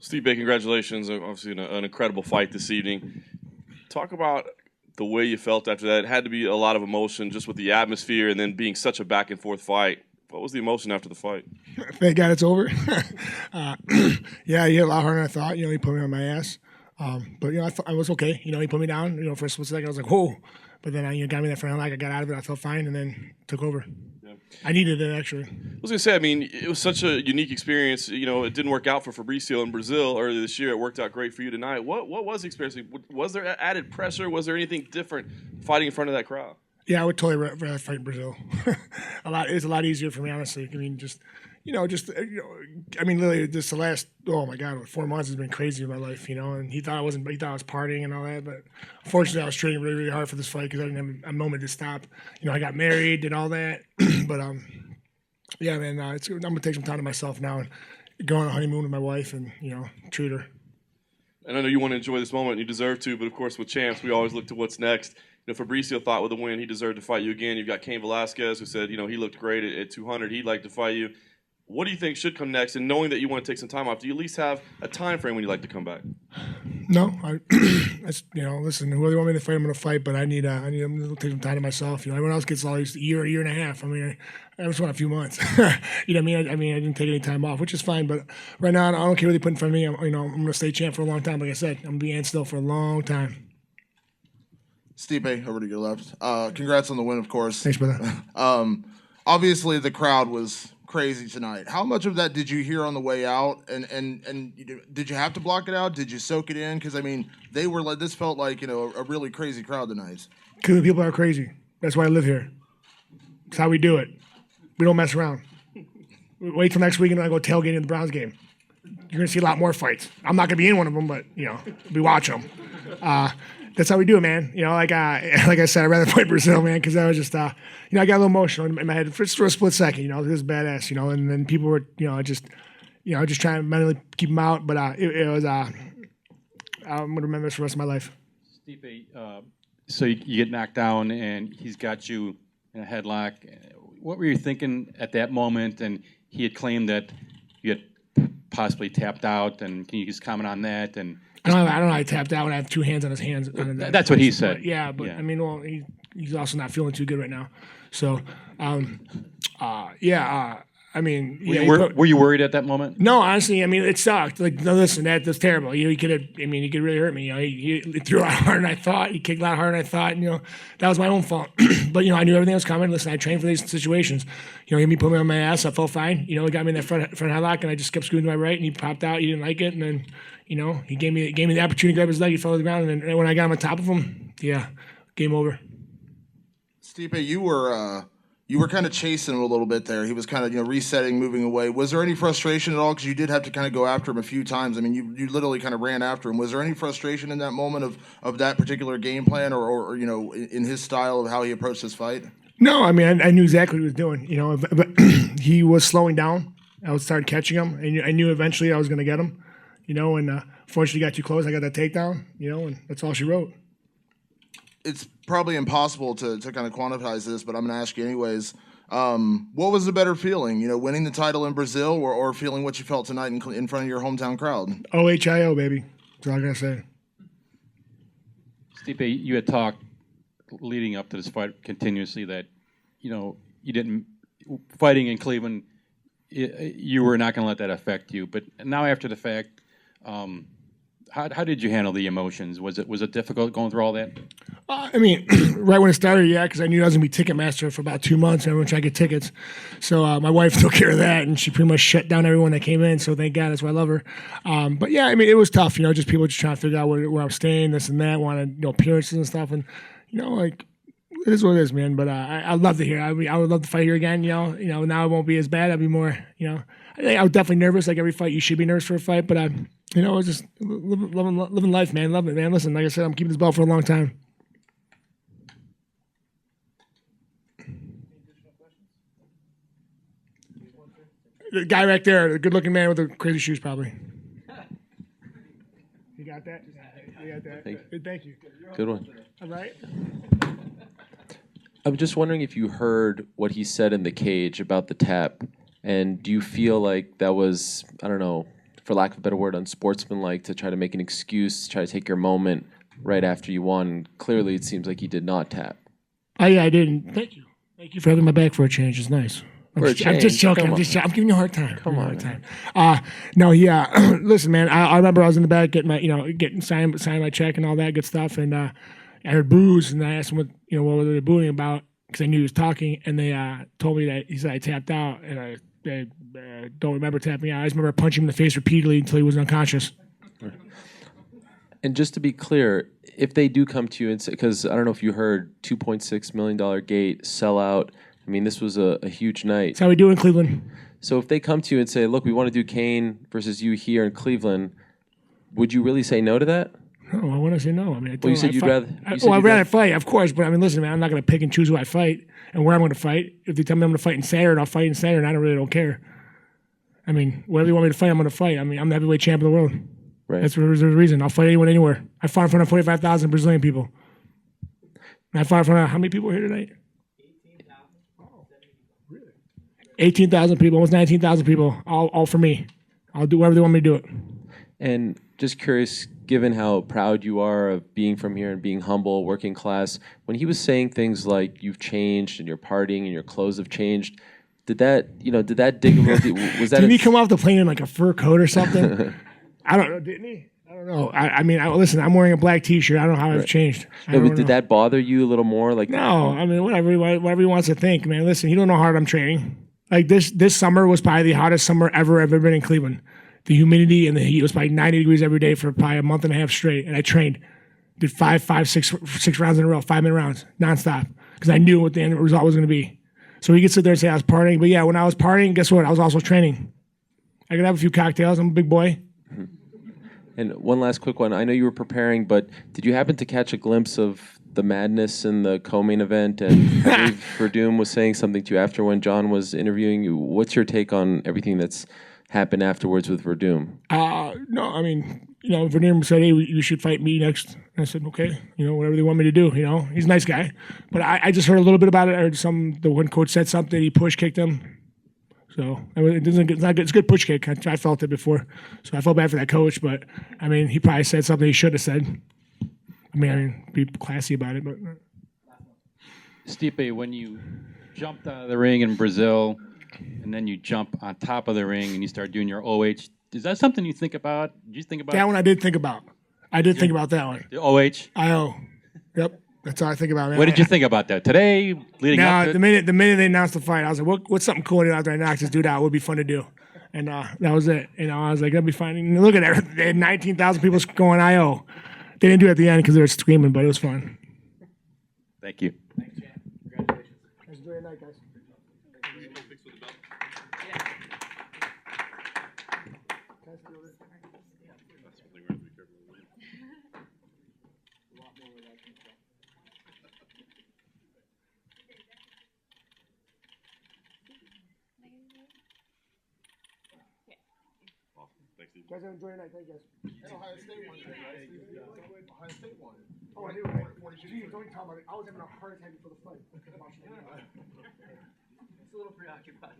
Stipe, congratulations. Obviously, an incredible fight this evening. Talk about the way you felt after that. It had to be a lot of emotion just with the atmosphere and then being such a back-and-forth fight. What was the emotion after the fight? Thank God it's over. Yeah, he hit a lot harder than I thought. He put me on my ass. But, I was okay. He put me down. For a split second, I was like, whoa. But then, got me that front leg. I got out of it. I felt fine and then took over. Yeah. I needed it, actually. I was going to say, it was such a unique experience. It didn't work out for Fabricio in Brazil earlier this year. It worked out great for you tonight. What was the experience? Was there added pressure? Was there anything different fighting in front of that crowd? Yeah, I would totally rather fight in Brazil. It's a lot easier for me, honestly. Literally, just the last, oh my God, 4 months has been crazy in my life, And he thought I was partying and all that, but unfortunately, I was training really, really hard for this fight because I didn't have a moment to stop. I got married, did all that, but yeah, man, I'm gonna take some time to myself now and go on a honeymoon with my wife and treat her. And I know you want to enjoy this moment, and you deserve to, but of course, with champs, we always look to what's next. Fabricio thought with a win he deserved to fight you again. You've got Cain Velasquez who said, he looked great at 200. He'd like to fight you. What do you think should come next? And knowing that you want to take some time off, do you at least have a time frame when you'd like to come back? No, listen, whoever want me to fight, I'm going to fight, but I need to take some time to myself. Everyone else gets all these year and a half. I just want a few months. You know what I mean? I didn't take any time off, which is fine. But right now, I don't care what they put in front of me. I'm going to stay champ for a long time. Like I said, I'm going to be Ant still for a long time. Stipe, over to your left. Congrats on the win, of course. Thanks, brother. Obviously, the crowd was crazy tonight. How much of that did you hear on the way out? And did you have to block it out? Did you soak it in? Because, they were like, this felt like, a really crazy crowd tonight. Because the people are crazy. That's why I live here. That's how we do it. We don't mess around. Wait till next week and I go tailgating in the Browns game. You're going to see a lot more fights. I'm not going to be in one of them, but, we watch them. That's how we do it, man. Like I said, I'd rather fight Brazil, man, because I was just, I got a little emotional in my head for a split second. It was badass, and then people were, just trying to mentally keep them out. But it was, I'm gonna remember this for the rest of my life. Stipe, so you get knocked down, and he's got you in a headlock. What were you thinking at that moment? And he had claimed that you had possibly tapped out. And can you just comment on that? And I don't know how I tapped out when I have two hands on his hands. That's what he said. But, yeah, but yeah. He's also not feeling too good right now. So, Were you worried at that moment? No, honestly, it sucked. Like, no, listen, that's terrible. He could have. He could really hurt me. He threw a lot harder than I thought. He kicked a lot harder than I thought. And, that was my own fault. But I knew everything was coming. Listen, I trained for these situations. He put me on my ass. I felt fine. He got me in that front headlock, and I just kept screwing to my right, and he popped out. He didn't like it, and then. He gave me the opportunity to grab his leg. He fell to the ground, and then when I got him on top of him, yeah, game over. Stipe, you were kind of chasing him a little bit there. He was kind of resetting, moving away. Was there any frustration at all? Because you did have to kind of go after him a few times. You literally kind of ran after him. Was there any frustration in that moment of that particular game plan, or in his style of how he approached this fight? No, I knew exactly what he was doing. But he was slowing down. I started catching him, and I knew eventually I was going to get him. And fortunately got too close. I got that takedown, and that's all she wrote. It's probably impossible to kind of quantify this, but I'm going to ask you anyways. What was the better feeling, winning the title in Brazil or feeling what you felt tonight in front of your hometown crowd? OHIO, baby. That's all I got to say. Stipe, you had talked leading up to this fight continuously that, you didn't – fighting in Cleveland, you were not going to let that affect you. But now after the fact – how did you handle the emotions? Was it difficult going through all that? Right when it started, yeah, because I knew I was going to be Ticketmaster for about 2 months. Everyone tried to get tickets. So my wife took care of that, and she pretty much shut down everyone that came in. So thank God, that's why I love her. But yeah, it was tough. Just people just trying to figure out where I'm staying, this and that, wanted appearances and stuff, and it is what it is, man. But I'd love to hear. I would love to fight here again. Now it won't be as bad. I'd be more. I was definitely nervous. Like every fight, you should be nervous for a fight. But I was just living life, man. Loving it, man. Listen, like I said, I'm keeping this belt for a long time. The guy right there, the good-looking man with the crazy shoes, probably. You got that? You got that? Thank you. Good one. All right. I'm just wondering if you heard what he said in the cage about the tap, and do you feel like that was, I don't know, for lack of a better word, unsportsmanlike to try to make an excuse, try to take your moment right after you won. Clearly, it seems like you did not tap. Oh, yeah, I didn't. Thank you. Thank you for having my back for a change. It's nice. I'm just joking. I'm giving you a hard time. Come on, man. No, yeah. Listen, man. I remember I was in the back getting sign my check and all that good stuff, and I heard boos, and I asked him what were they booing about because I knew he was talking, and they told me that he said I tapped out, and I don't remember tapping out. I just remember punching him in the face repeatedly until he was unconscious. And just to be clear, if they do come to you and say, because I don't know if you heard, $2.6 million gate, sellout. I mean, this was a huge night. That's how we do in Cleveland. So if they come to you and say, look, we want to do Kane versus you here in Cleveland, would you really say no to that? No, I want to say no. I mean, Well, you said you'd rather. I'd rather fight, of course. But I mean, listen, man, I'm not going to pick and choose who I fight and where I'm going to fight. If they tell me I'm going to fight in Saturday, I'll fight in Saturday, and I don't care. I mean, whatever you want me to fight, I'm going to fight. I mean, I'm the heavyweight champ of the world. Right. That's the reason. I'll fight anyone, anywhere. I fought in front of 45,000 Brazilian people. And I fought in front of how many people here tonight? 18,000 people, almost 19,000 people, all for me. I'll do whatever they want me to do it. And just curious, given how proud you are of being from here and being humble, working class, when he was saying things like you've changed and you're partying and your clothes have changed, did that dig a little? Was that? Didn't he come off the plane in like a fur coat or something? I don't know. Didn't he? I don't know. I mean, listen. I'm wearing a black T-shirt. I don't know how I've changed. No, but did that bother you a little more? Like no. I mean, whatever he wants to think, man. Listen, you don't know how hard I'm training. Like this summer was probably the hottest summer ever I've ever been in Cleveland. The humidity and the heat was probably 90 degrees every day for probably a month and a half straight. And I trained, did six rounds in a row, 5-minute rounds, nonstop, because I knew what the end result was going to be. So he could sit there and say I was partying, but yeah, when I was partying, guess what? I was also training. I could have a few cocktails. I'm a big boy. And one last quick one. I know you were preparing, but did you happen to catch a glimpse of the madness in the co-main event? And I believe Verdum was saying something to you after when John was interviewing you. What's your take on everything that's happened afterwards with Verdum? No, I mean, Verdum said, hey, you should fight me next. And I said, okay, whatever they want me to do, He's a nice guy. But I just heard a little bit about it. I heard the one coach said something, he push kicked him. So it's not good. It's a good push kick. I felt it before. So I felt bad for that coach. But, I mean, he probably said something he should have said. I mean, be classy about it. But Stipe, when you jumped out of the ring in Brazil, and then you jump on top of the ring and you start doing your OH, is that something you think about? Did you think about that one? I did think about. I did think about that one. The OH? IO. Yep. That's all I think about, man. What did you think about that today? Leading up to the minute they announced the fight, I was like, "What's something cool after I knock this dude out? Would be fun to do." And that was it. I was like, "That'd be fine." And look at that. They had 19,000 people going IO. They didn't do it at the end because they were screaming, but it was fun. Thank you. Thanks, Chad. Congratulations. Enjoy your night, guys. Guys, enjoy your night. Thank you, guys. And Ohio State won today, right? Ohio State won. Oh, I knew that. Jeez, don't talk about it. I was having a heart attack before the fight. It's a little preoccupied.